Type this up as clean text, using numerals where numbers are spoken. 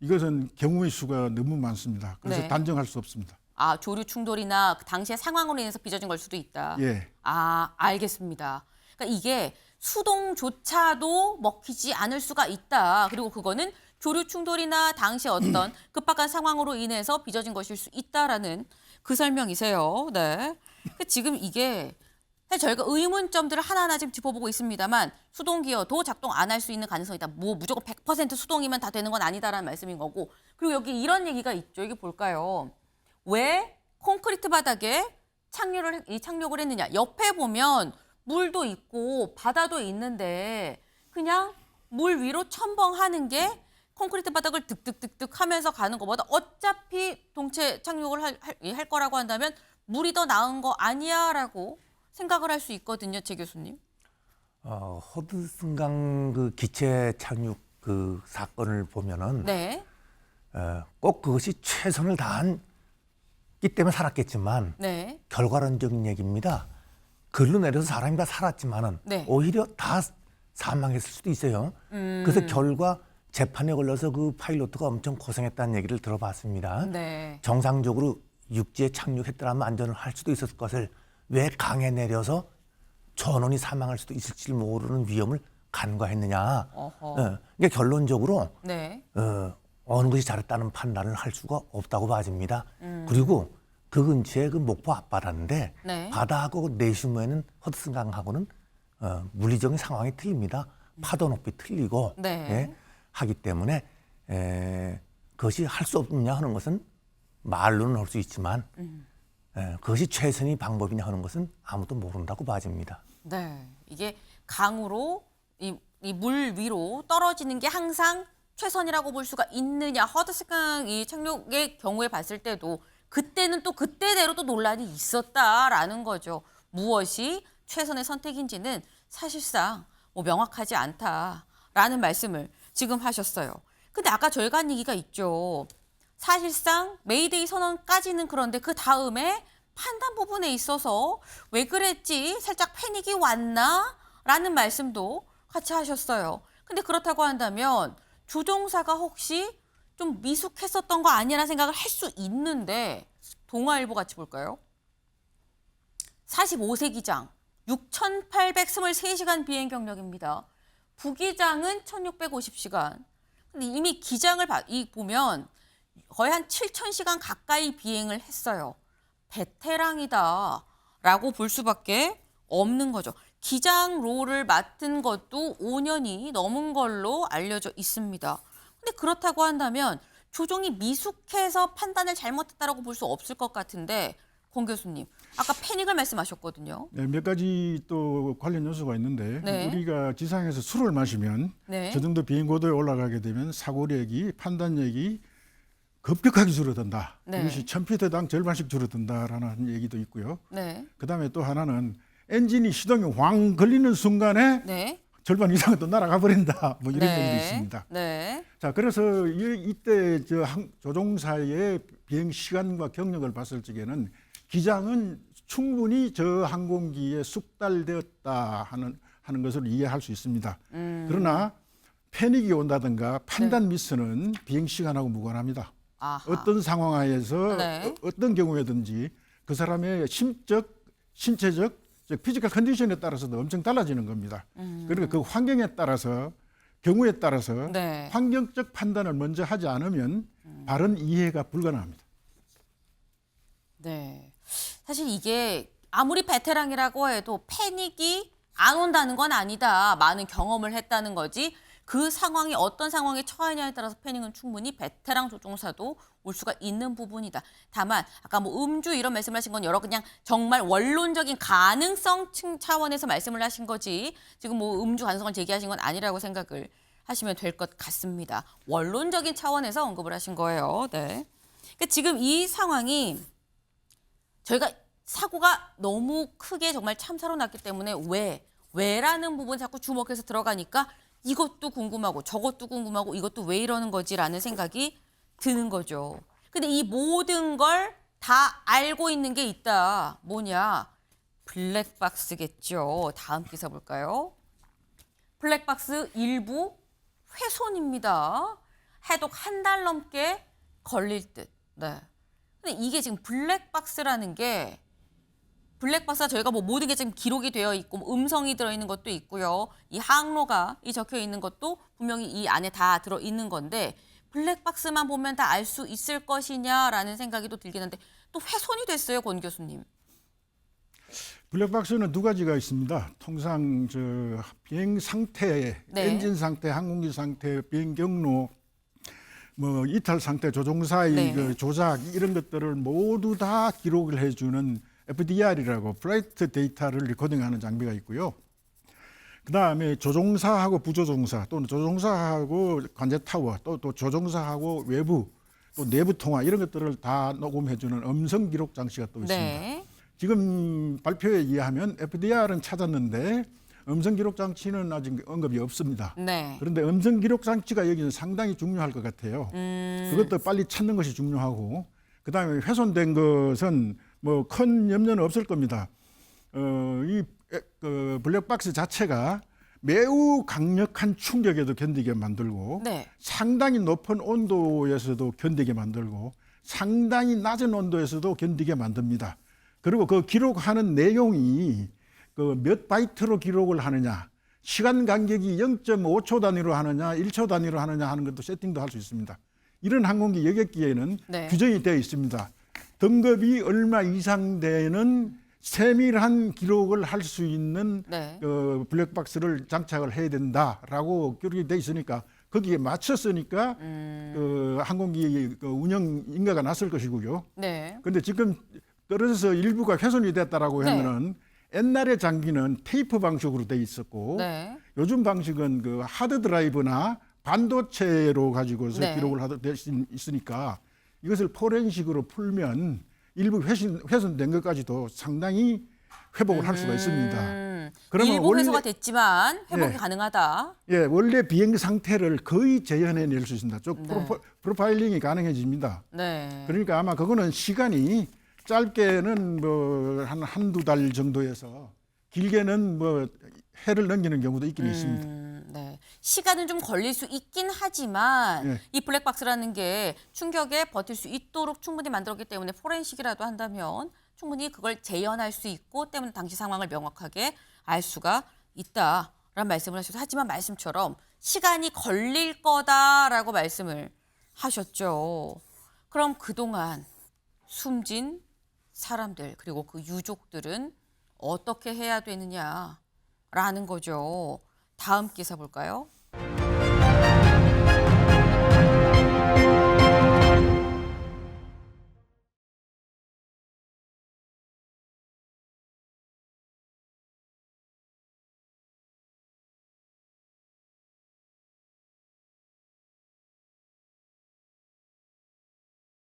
이것은 경우의 수가 너무 많습니다. 그래서 네. 단정할 수 없습니다. 아, 조류 충돌이나 그 당시의 상황으로 인해서 빚어진 걸 수도 있다. 예. 아, 알겠습니다. 그러니까 이게 수동조차도 먹히지 않을 수가 있다. 그리고 그거는 조류 충돌이나 당시 어떤 급박한 상황으로 인해서 빚어진 것일 수 있다라는 그 설명이세요. 네. 지금 이게 사실 저희가 의문점들을 하나하나 지금 짚어보고 있습니다만 수동기어도 작동 안 할 수 있는 가능성이 있다. 뭐 무조건 100% 수동이면 다 되는 건 아니다라는 말씀인 거고. 그리고 여기 이런 얘기가 있죠. 이게 볼까요? 왜 콘크리트 바닥에 착륙을 했느냐. 옆에 보면 물도 있고 바다도 있는데 그냥 물 위로 첨벙하는 게 콘크리트 바닥을 득득득득 하면서 가는 것보다 어차피 동체 착륙을 할 거라고 한다면 물이 더 나은 거 아니야 라고 생각을 할 수 있거든요. 제 교수님. 허드슨강 그 기체 착륙 그 사건을 보면은 네. 꼭 그것이 최선을 다한 기 때문에 살았겠지만 네. 결과론적인 얘기입니다. 글로 내려서 사람이 다 살았지만은 네. 오히려 다 사망했을 수도 있어요. 그래서 결과 재판에 걸려서 그 파일로트가 엄청 고생했다는 얘기를 들어봤습니다. 네. 정상적으로 육지에 착륙했더라면 안전을 할 수도 있었을 것을 왜 강에 내려서 전원이 사망할 수도 있을지 모르는 위험을 간과했느냐. 그러니까 결론적으로 네. 어느 것이 잘했다는 판단을 할 수가 없다고 봐집니다. 그리고 그 근처에 그 목포 앞바다인데 네. 바다하고 내슈머에는 허드슨강하고는 물리적인 상황이 틀립니다. 파도 높이 틀리고 네. 예, 하기 때문에 그것이 할 수 없느냐 하는 것은 말로는 할 수 있지만 그것이 최선의 방법이냐 하는 것은 아무도 모른다고 봐집니다. 네. 이게 강으로 이 물 위로 떨어지는 게 항상 최선이라고 볼 수가 있느냐. 허드슨강 이 착륙의 경우에 봤을 때도 그때는 또 그때대로 또 논란이 있었다라는 거죠. 무엇이 최선의 선택인지는 사실상 뭐 명확하지 않다라는 말씀을 지금 하셨어요. 근데 아까 저희가 한 얘기가 있죠. 사실상 메이데이 선언까지는 그런데 그 다음에 판단 부분에 있어서 왜 그랬지? 살짝 패닉이 왔나? 라는 말씀도 같이 하셨어요. 근데 그렇다고 한다면 조종사가 혹시 좀 미숙했었던 거 아니라는 생각을 할 수 있는데 동아일보 같이 볼까요? 45세 기장, 6,823시간 비행 경력입니다. 부기장은 1,650시간. 근데 이미 기장을 보면 거의 한 7,000시간 가까이 비행을 했어요. 베테랑이다라고 볼 수밖에 없는 거죠. 기장 롤을 맡은 것도 5년이 넘은 걸로 알려져 있습니다. 근데 그렇다고 한다면 조종이 미숙해서 판단을 잘못했다라고 볼 수 없을 것 같은데 권 교수님, 아까 패닉을 말씀하셨거든요. 네, 몇 가지 또 관련 요소가 있는데 네. 우리가 지상에서 술을 마시면 네. 저 정도 비행 고도에 올라가게 되면 사고력이 판단력이 급격하게 줄어든다. 네. 이것이 1000피트당 절반씩 줄어든다라는 얘기도 있고요. 네. 그다음에 또 하나는 엔진이 시동이 황 걸리는 순간에 네. 절반 이상은 또 날아가 버린다. 뭐 이런 네. 얘기도 있습니다. 네. 자, 그래서 이때 조종사의 비행 시간과 경력을 봤을 적에는 기장은 충분히 저 항공기에 숙달되었다 하는 것을 이해할 수 있습니다. 그러나 패닉이 온다든가 판단 미스는 비행 시간하고 무관합니다. 아하. 어떤 상황하에서 네. 어떤 경우에든지 그 사람의 심적, 신체적, 즉 피지컬 컨디션에 따라서도 엄청 달라지는 겁니다. 그러니까 그 환경에 따라서 경우에 따라서 네. 환경적 판단을 먼저 하지 않으면 바른 이해가 불가능합니다. 네. 사실 이게 아무리 베테랑이라고 해도 패닉이 안 온다는 건 아니다. 많은 경험을 했다는 거지. 그 상황이 어떤 상황에 처하냐에 따라서 패닉은 충분히 베테랑 조종사도 올 수가 있는 부분이다. 다만 아까 뭐 음주 이런 말씀하신 건 여러 그냥 정말 원론적인 가능성 차원에서 말씀을 하신 거지. 지금 뭐 음주 가능성을 제기하신 건 아니라고 생각을 하시면 될 것 같습니다. 원론적인 차원에서 언급을 하신 거예요. 네. 그러니까 지금 이 상황이 저희가 사고가 너무 크게 정말 참사로 났기 때문에 왜라는 부분 자꾸 주목해서 들어가니까 이것도 궁금하고 저것도 궁금하고 이것도 왜 이러는 거지라는 생각이 드는 거죠. 근데 이 모든 걸 다 알고 있는 게 있다. 뭐냐? 블랙박스겠죠. 다음 기사 볼까요? 블랙박스 일부 훼손입니다. 해독 한 달 넘게 걸릴 듯. 네. 근데 이게 지금 블랙박스라는 게 블랙박스가 저희가 뭐 모든 게 지금 기록이 되어 있고 뭐 음성이 들어있는 것도 있고요. 이 항로가 이 적혀 있는 것도 분명히 이 안에 다 들어있는 건데 블랙박스만 보면 다 알 수 있을 것이냐라는 생각이 또 들긴 한데 또 훼손이 됐어요, 권 교수님. 블랙박스는 두 가지가 있습니다. 통상 저 비행 상태, 네. 엔진 상태, 항공기 상태, 비행 경로, 뭐 이탈 상태, 조종사의 네. 그 조작 이런 것들을 모두 다 기록을 해주는 FDR이라고 플라이트 데이터를 리코딩하는 장비가 있고요. 그 다음에 조종사하고 부조종사 또는 조종사하고 관제 타워 또 조종사하고 외부 또 내부 통화 이런 것들을 다 녹음해주는 음성 기록 장치가 또 있습니다. 네. 지금 발표에 의하면 FDR은 찾았는데 음성 기록 장치는 아직 언급이 없습니다. 네. 그런데 음성 기록 장치가 여기는 상당히 중요할 것 같아요. 그것도 빨리 찾는 것이 중요하고 그다음에 훼손된 것은 뭐 큰 염려는 없을 겁니다. 그 블랙박스 자체가 매우 강력한 충격에도 견디게 만들고 네. 상당히 높은 온도에서도 견디게 만들고 상당히 낮은 온도에서도 견디게 만듭니다. 그리고 그 기록하는 내용이 그 몇 바이트로 기록을 하느냐, 시간 간격이 0.5초 단위로 하느냐, 1초 단위로 하느냐 하는 것도 세팅도 할 수 있습니다. 이런 항공기 여객기에는 네. 규정이 되어 있습니다. 등급이 얼마 이상 되는 세밀한 기록을 할 수 있는 네. 블랙박스를 장착을 해야 된다라고 기록이 되어 있으니까 거기에 맞췄으니까 그 항공기 그 운영 인가가 났을 것이고요. 네. 그런데 지금 떨어져서 일부가 훼손이 됐다라고 네. 하면은 옛날의 장비는 테이프 방식으로 돼 있었고 네. 요즘 방식은 그 하드 드라이브나 반도체로 가지고서 네. 기록을 될 수 있으니까 이것을 포렌식으로 풀면 일부 훼손된 것까지도 상당히 회복을 할 수가 있습니다. 그러면 일부 원래- 회수가 됐지만 회복이 예. 가능하다. 예, 원래 비행 상태를 거의 재현해낼 수 있습니다. 쭉 네. 프로파일링이 가능해집니다. 네. 그러니까 아마 그거는 시간이 짧게는 뭐 한두 달 정도에서 길게는 뭐 해를 넘기는 경우도 있긴 있습니다. 네. 시간은 좀 걸릴 수 있긴 하지만 예. 이 블랙박스라는 게 충격에 버틸 수 있도록 충분히 만들었기 때문에 포렌식이라도 한다면 충분히 그걸 재현할 수 있고 때문에 당시 상황을 명확하게 알 수가 있다라는 말씀을 하셔서 하지만 말씀처럼 시간이 걸릴 거다라고 말씀을 하셨죠. 그럼 그동안 숨진 사람들 그리고 그 유족들은 어떻게 해야 되느냐라는 거죠. 다음 기사 볼까요?